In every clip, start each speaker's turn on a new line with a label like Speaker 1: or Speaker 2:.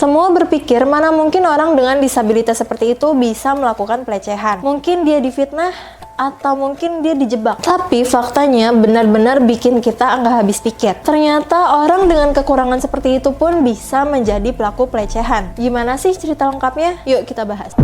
Speaker 1: Semua berpikir mana mungkin orang dengan disabilitas seperti itu bisa melakukan pelecehan. Mungkin dia difitnah, atau mungkin dia dijebak. Tapi faktanya benar-benar bikin kita nggak habis pikir. Ternyata orang dengan kekurangan seperti itu pun bisa menjadi pelaku pelecehan. Gimana sih cerita lengkapnya? Yuk kita bahas.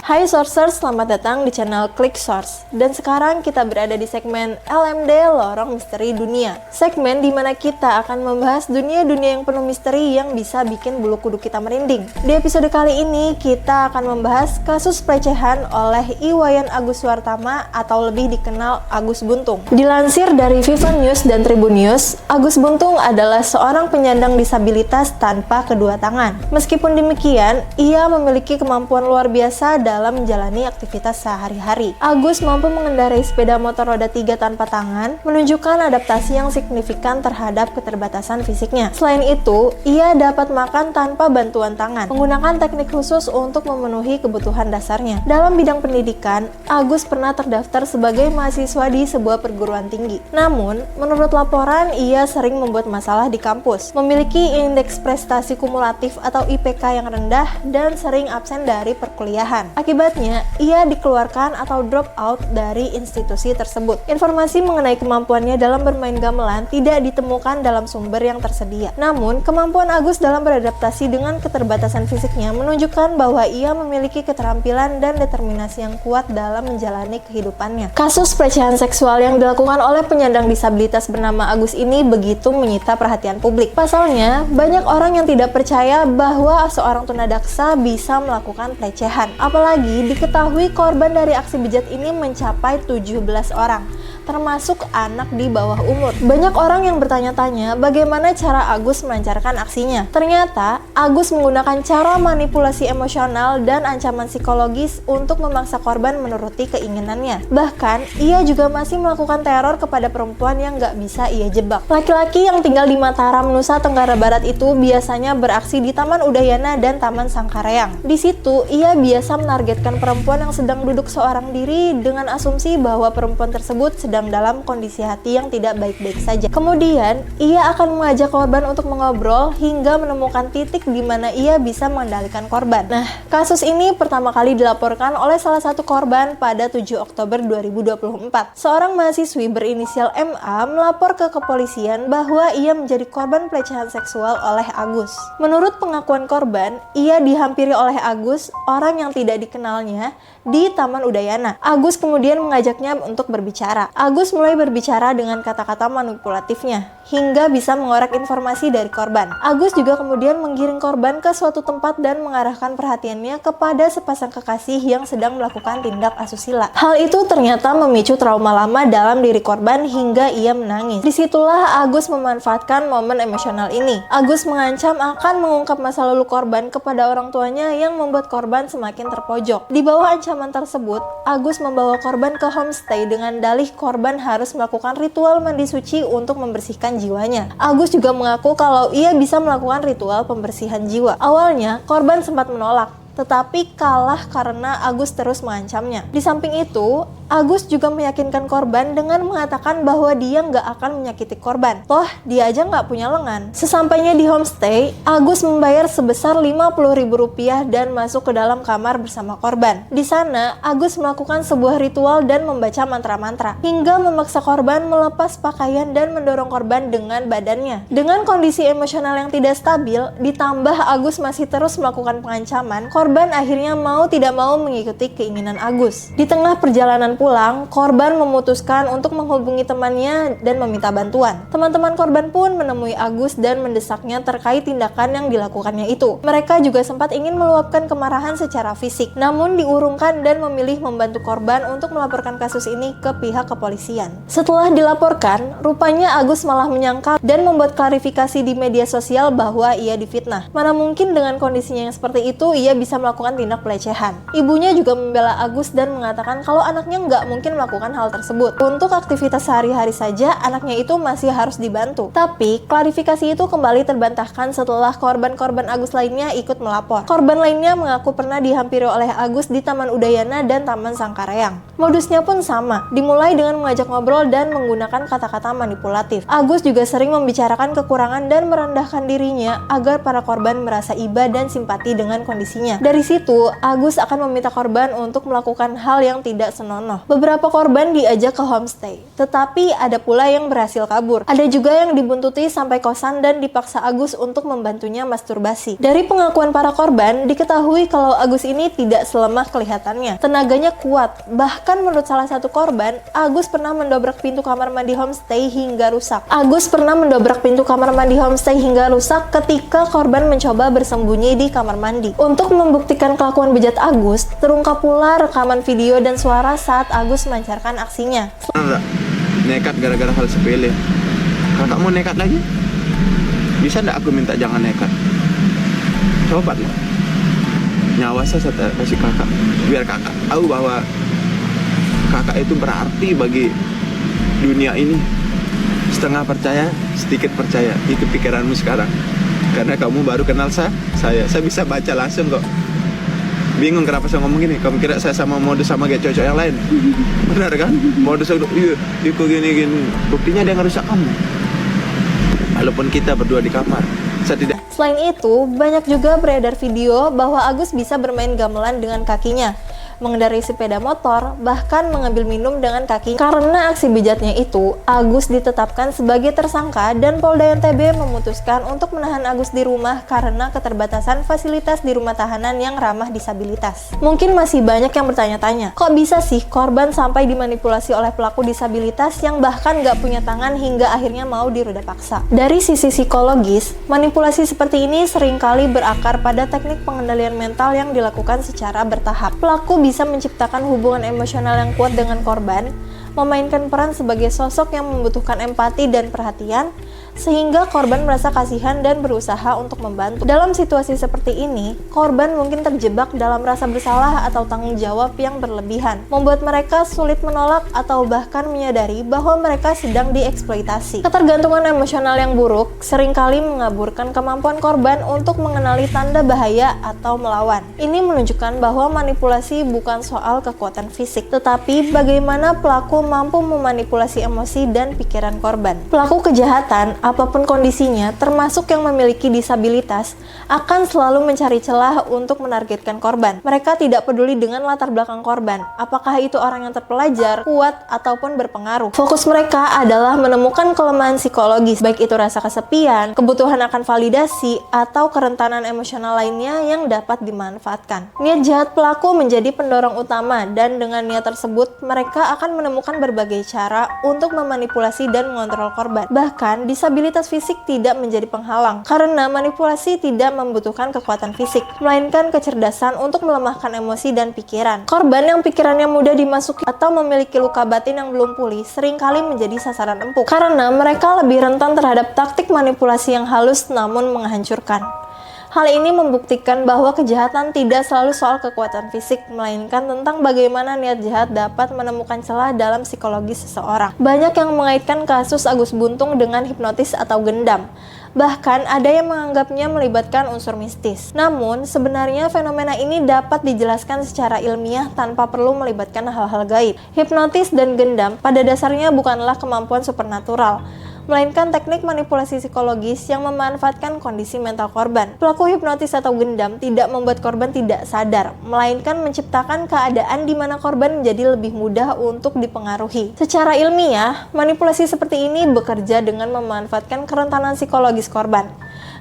Speaker 1: Hai Sourcers, selamat datang di channel Klik Source. Dan sekarang kita berada di segmen LMD Lorong Misteri Dunia. Segmen di mana kita akan membahas dunia-dunia yang penuh misteri yang bisa bikin bulu kuduk kita merinding. Di episode kali ini kita akan membahas kasus pelecehan oleh Iwayan Agus Suartama atau lebih dikenal Agus Buntung. Dilansir dari Viva News dan Tribun News, Agus Buntung adalah seorang penyandang disabilitas tanpa kedua tangan. Meskipun demikian, ia memiliki kemampuan luar biasa dalam menjalani aktivitas sehari-hari. Agus mampu mengendarai sepeda motor roda 3 tanpa tangan, menunjukkan adaptasi yang signifikan terhadap keterbatasan fisiknya. Selain itu, ia dapat makan tanpa bantuan tangan, menggunakan teknik khusus untuk memenuhi kebutuhan dasarnya. Dalam bidang pendidikan, Agus pernah terdaftar sebagai mahasiswa di sebuah perguruan tinggi. Namun, menurut laporan, ia sering membuat masalah di kampus, memiliki indeks prestasi kumulatif atau IPK yang rendah, dan sering absen dari perkuliahan. Akibatnya, ia dikeluarkan atau drop out dari institusi tersebut. Informasi mengenai kemampuannya dalam bermain gamelan tidak ditemukan dalam sumber yang tersedia. Namun, kemampuan Agus dalam beradaptasi dengan keterbatasan fisiknya menunjukkan bahwa ia memiliki keterampilan dan determinasi yang kuat dalam menjalani kehidupannya. Kasus pelecehan seksual yang dilakukan oleh penyandang disabilitas bernama Agus ini begitu menyita perhatian publik. Pasalnya, banyak orang yang tidak percaya bahwa seorang tunadaksa bisa melakukan pelecehan. Apalagi diketahui korban dari aksi bejat ini mencapai 17 orang, termasuk anak di bawah umur. Banyak orang yang bertanya-tanya bagaimana cara Agus melancarkan aksinya. Ternyata, Agus menggunakan cara manipulasi emosional dan ancaman psikologis untuk memaksa korban menuruti keinginannya. Bahkan, ia juga masih melakukan teror kepada perempuan yang nggak bisa ia jebak. Laki-laki yang tinggal di Mataram, Nusa Tenggara Barat itu biasanya beraksi di Taman Udayana dan Taman Sangkareang. Di situ, ia biasa menargetkan perempuan yang sedang duduk seorang diri dengan asumsi bahwa perempuan tersebut sedang dalam kondisi hati yang tidak baik-baik saja. Kemudian, ia akan mengajak korban untuk mengobrol hingga menemukan titik di mana ia bisa mengendalikan korban. Nah, kasus ini pertama kali dilaporkan oleh salah satu korban pada 7 Oktober 2024. Seorang mahasiswi berinisial MA melapor ke kepolisian bahwa ia menjadi korban pelecehan seksual oleh Agus. Menurut pengakuan korban, ia dihampiri oleh Agus, orang yang tidak dikenalnya, di Taman Udayana. Agus kemudian mengajaknya untuk berbicara. Agus mulai berbicara dengan kata-kata manipulatifnya, hingga bisa mengorek informasi dari korban. Agus juga kemudian menggiring korban ke suatu tempat dan mengarahkan perhatiannya kepada sepasang kekasih yang sedang melakukan tindak asusila. Hal itu ternyata memicu trauma lama dalam diri korban hingga ia menangis. Disitulah Agus memanfaatkan momen emosional ini. Agus mengancam akan mengungkap masa lalu korban kepada orang tuanya yang membuat korban semakin terpojok. Di bawah ancaman tersebut, Agus membawa korban ke homestay dengan dalih korban harus melakukan ritual mandi suci untuk membersihkan jiwanya. Agus juga mengaku kalau ia bisa melakukan ritual pembersihan jiwa. Awalnya, korban sempat menolak, tetapi kalah karena Agus terus mengancamnya. Di samping itu, Agus juga meyakinkan korban dengan mengatakan bahwa dia nggak akan menyakiti korban. Toh, dia aja nggak punya lengan. Sesampainya di homestay, Agus membayar sebesar Rp50.000 dan masuk ke dalam kamar bersama korban. Di sana, Agus melakukan sebuah ritual dan membaca mantra-mantra, hingga memaksa korban melepas pakaian dan mendorong korban dengan badannya. Dengan kondisi emosional yang tidak stabil, ditambah Agus masih terus melakukan pengancaman, korban akhirnya mau tidak mau mengikuti keinginan Agus. Di tengah perjalanan pulang, korban memutuskan untuk menghubungi temannya dan meminta bantuan. Teman-teman korban pun menemui Agus dan mendesaknya terkait tindakan yang dilakukannya itu. Mereka juga sempat ingin meluapkan kemarahan secara fisik, namun diurungkan dan memilih membantu korban untuk melaporkan kasus ini ke pihak kepolisian. Setelah dilaporkan, rupanya Agus malah menyangkal dan membuat klarifikasi di media sosial bahwa ia difitnah. Mana mungkin dengan kondisinya yang seperti itu ia bisa melakukan tindak pelecehan. Ibunya juga membela Agus dan mengatakan kalau anaknya nggak mungkin melakukan hal tersebut. Untuk aktivitas sehari-hari saja, anaknya itu masih harus dibantu. Tapi, klarifikasi itu kembali terbantahkan setelah korban-korban Agus lainnya ikut melapor. Korban lainnya mengaku pernah dihampiri oleh Agus di Taman Udayana dan Taman Sangkareang. Modusnya pun sama, dimulai dengan mengajak ngobrol dan menggunakan kata-kata manipulatif. Agus juga sering membicarakan kekurangan dan merendahkan dirinya agar para korban merasa iba dan simpati dengan kondisinya. Dari situ, Agus akan meminta korban untuk melakukan hal yang tidak senonoh. Beberapa korban diajak ke homestay, tetapi ada pula yang berhasil kabur. Ada juga yang dibuntuti sampai kosan dan dipaksa Agus untuk membantunya masturbasi. Dari pengakuan para korban, diketahui kalau Agus ini tidak selemah kelihatannya. Tenaganya kuat. Bahkan menurut salah satu korban, Agus pernah mendobrak pintu kamar mandi homestay hingga rusak. Agus pernah mendobrak pintu kamar mandi homestay hingga rusak ketika korban mencoba bersembunyi di kamar mandi. Untuk membuktikan kelakuan bejat Agus, terungkap pula rekaman video dan suara saat Agus melancarkan aksinya.
Speaker 2: Nekat gara-gara hal sepele. Kakak mau nekat lagi? Bisa nggak aku minta jangan nekat? Coba lah. Nyawa saya kasih kakak. Biar kakak tahu bahwa kakak itu berarti bagi dunia ini. Setengah percaya, sedikit percaya. Itu pikiranmu sekarang. Karena kamu baru kenal saya bisa baca langsung kok. Bingung kenapa saya ngomong gini. Kamu kira saya sama mode sama kayak cowok yang lain? Benar kan? Mode saya iya, ikut gini. Buktinya dia ngerusak kamu. Walaupun kita berdua di kamar, saya tidak.
Speaker 1: Selain itu, banyak juga beredar video bahwa Agus bisa bermain gamelan dengan kakinya, mengendarai sepeda motor, bahkan mengambil minum dengan kaki. Karena aksi bejatnya itu, Agus ditetapkan sebagai tersangka dan Polda NTB memutuskan untuk menahan Agus di rumah karena keterbatasan fasilitas di rumah tahanan yang ramah disabilitas. Mungkin masih banyak yang bertanya-tanya, kok bisa sih korban sampai dimanipulasi oleh pelaku disabilitas yang bahkan gak punya tangan hingga akhirnya mau diruda paksa? Dari sisi psikologis, manipulasi seperti ini seringkali berakar pada teknik pengendalian mental yang dilakukan secara bertahap. Pelaku bisa menciptakan hubungan emosional yang kuat dengan korban, memainkan peran sebagai sosok yang membutuhkan empati dan perhatian, sehingga korban merasa kasihan dan berusaha untuk membantu. Dalam situasi seperti ini, korban mungkin terjebak dalam rasa bersalah atau tanggung jawab yang berlebihan, membuat mereka sulit menolak atau bahkan menyadari bahwa mereka sedang dieksploitasi. Ketergantungan emosional yang buruk seringkali mengaburkan kemampuan korban untuk mengenali tanda bahaya atau melawan. Ini menunjukkan bahwa manipulasi bukan soal kekuatan fisik, tetapi bagaimana pelaku mampu memanipulasi emosi dan pikiran korban. Pelaku kejahatan, apapun kondisinya, termasuk yang memiliki disabilitas, akan selalu mencari celah untuk menargetkan korban. Mereka tidak peduli dengan latar belakang korban, apakah itu orang yang terpelajar, kuat, ataupun berpengaruh. Fokus mereka adalah menemukan kelemahan psikologis, baik itu rasa kesepian, kebutuhan akan validasi, atau kerentanan emosional lainnya yang dapat dimanfaatkan. Niat jahat pelaku menjadi pendorong utama, dan dengan niat tersebut, mereka akan menemukan berbagai cara untuk memanipulasi dan mengontrol korban. Bahkan, disabilitas fisik tidak menjadi penghalang, karena manipulasi tidak membutuhkan kekuatan fisik, melainkan kecerdasan untuk melemahkan emosi dan pikiran. Korban yang pikirannya mudah dimasuki atau memiliki luka batin yang belum pulih seringkali menjadi sasaran empuk, karena mereka lebih rentan terhadap taktik manipulasi yang halus namun menghancurkan. Hal ini membuktikan bahwa kejahatan tidak selalu soal kekuatan fisik, melainkan tentang bagaimana niat jahat dapat menemukan celah dalam psikologis seseorang. Banyak yang mengaitkan kasus Agus Buntung dengan hipnotis atau gendam. Bahkan ada yang menganggapnya melibatkan unsur mistis. Namun, sebenarnya fenomena ini dapat dijelaskan secara ilmiah tanpa perlu melibatkan hal-hal gaib. Hipnotis dan gendam pada dasarnya bukanlah kemampuan supernatural, melainkan teknik manipulasi psikologis yang memanfaatkan kondisi mental korban. Pelaku hipnotis atau gendam tidak membuat korban tidak sadar, melainkan menciptakan keadaan di mana korban menjadi lebih mudah untuk dipengaruhi. Secara ilmiah, manipulasi seperti ini bekerja dengan memanfaatkan kerentanan psikologis korban.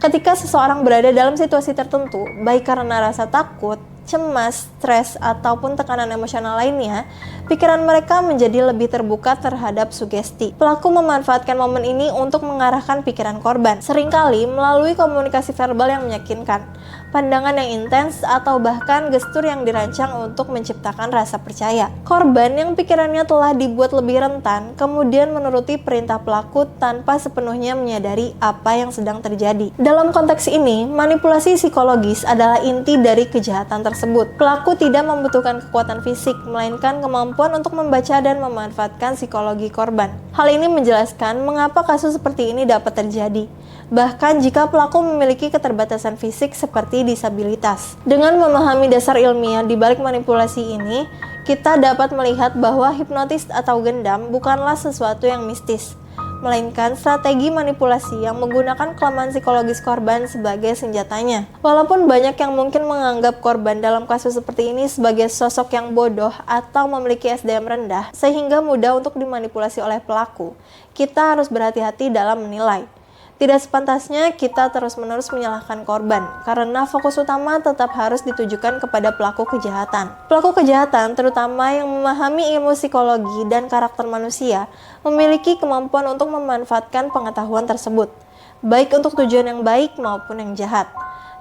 Speaker 1: Ketika seseorang berada dalam situasi tertentu, baik karena rasa takut, cemas, stres, ataupun tekanan emosional lainnya, pikiran mereka menjadi lebih terbuka terhadap sugesti. Pelaku memanfaatkan momen ini untuk mengarahkan pikiran korban, seringkali melalui komunikasi verbal yang meyakinkan. pandangan yang intens, atau bahkan gestur yang dirancang untuk menciptakan rasa percaya. Korban yang pikirannya telah dibuat lebih rentan, kemudian menuruti perintah pelaku tanpa sepenuhnya menyadari apa yang sedang terjadi. Dalam konteks ini, manipulasi psikologis adalah inti dari kejahatan tersebut. Pelaku tidak membutuhkan kekuatan fisik, melainkan kemampuan untuk membaca dan memanfaatkan psikologi korban. Hal ini menjelaskan mengapa kasus seperti ini dapat terjadi, bahkan jika pelaku memiliki keterbatasan fisik seperti disabilitas. Dengan memahami dasar ilmiah di balik manipulasi ini, kita dapat melihat bahwa hipnotis atau gendam bukanlah sesuatu yang mistis, melainkan strategi manipulasi yang menggunakan kelemahan psikologis korban sebagai senjatanya. Walaupun banyak yang mungkin menganggap korban dalam kasus seperti ini sebagai sosok yang bodoh atau memiliki SDM rendah sehingga mudah untuk dimanipulasi oleh pelaku, kita harus berhati-hati dalam menilai. Tidak sepantasnya kita terus-menerus menyalahkan korban, karena fokus utama tetap harus ditujukan kepada pelaku kejahatan. Pelaku kejahatan, terutama yang memahami ilmu psikologi dan karakter manusia, memiliki kemampuan untuk memanfaatkan pengetahuan tersebut, baik untuk tujuan yang baik maupun yang jahat.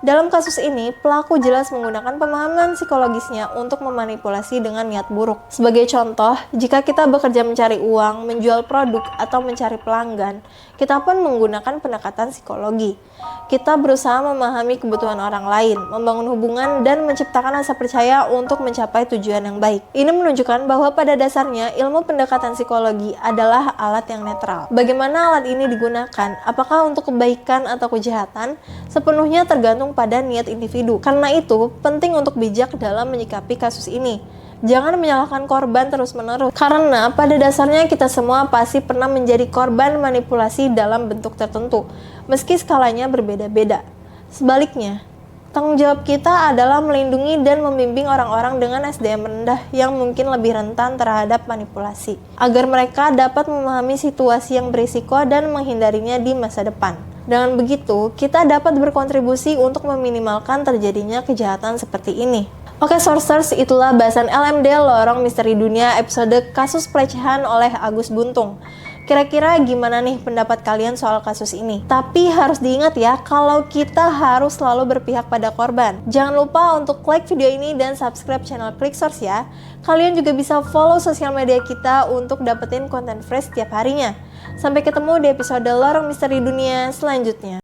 Speaker 1: Dalam kasus ini, pelaku jelas menggunakan pemahaman psikologisnya untuk memanipulasi dengan niat buruk. Sebagai contoh, jika kita bekerja mencari uang, menjual produk, atau mencari pelanggan, kita pun menggunakan pendekatan psikologi. Kita berusaha memahami kebutuhan orang lain, membangun hubungan, dan menciptakan rasa percaya untuk mencapai tujuan yang baik. Ini menunjukkan bahwa pada dasarnya ilmu pendekatan psikologi adalah alat yang netral. Bagaimana alat ini digunakan, apakah untuk kebaikan atau kejahatan, sepenuhnya tergantung pada niat individu. Karena itu, penting untuk bijak dalam menyikapi kasus ini. Jangan menyalahkan korban terus-menerus, karena pada dasarnya kita semua pasti pernah menjadi korban manipulasi dalam bentuk tertentu, meski skalanya berbeda-beda. Sebaliknya, tanggung jawab kita adalah melindungi dan membimbing orang-orang dengan SDM rendah yang mungkin lebih rentan terhadap manipulasi, agar mereka dapat memahami situasi yang berisiko dan menghindarinya di masa depan. Dengan begitu, kita dapat berkontribusi untuk meminimalkan terjadinya kejahatan seperti ini. Oke Sourcers, itulah bahasan LMD Lorong Misteri Dunia episode kasus pelecehan oleh Agus Buntung. Kira-kira gimana nih pendapat kalian soal kasus ini? Tapi harus diingat ya, kalau kita harus selalu berpihak pada korban. Jangan lupa untuk like video ini dan subscribe channel Klik Source ya. Kalian juga bisa follow sosial media kita untuk dapetin konten fresh setiap harinya. Sampai ketemu di episode Lorong Misteri Dunia selanjutnya.